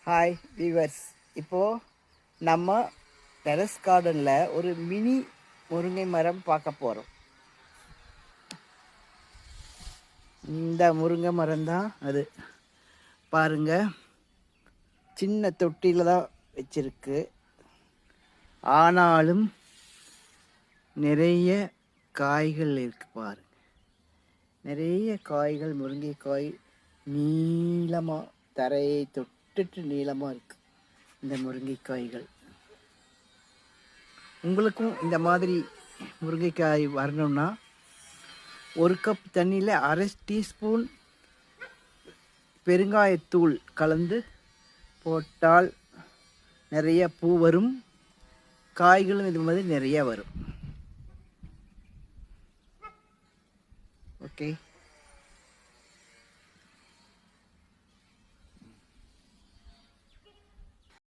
Hi viewers, இப்போது நம்ம terrace கார்டனில் ஒரு மினி முருங்கை மரம் பார்க்க போகிறோம். இந்த முருங்கை மரம் தான் அது. பாருங்கள், சின்ன தொட்டியில் தான் வச்சிருக்கு. ஆனாலும் நிறைய காய்கள் இருக்குது. பாருங்கள், நிறைய காய்கள், முருங்கைக்காய் நீளமாக தரையை தொட்டுட்டு நீளமாக இருக்குது இந்த முருங்கைக்காய்கள். உங்களுக்கும் இந்த மாதிரி முருங்கைக்காய் வரணும்னா ஒரு கப் தண்ணியில் அரை டீஸ்பூன் பெருங்காயத்தூள் கலந்து போட்டால் நிறைய பூ வரும், காய்களும் இது மாதிரி நிறைய வரும். ஓகே.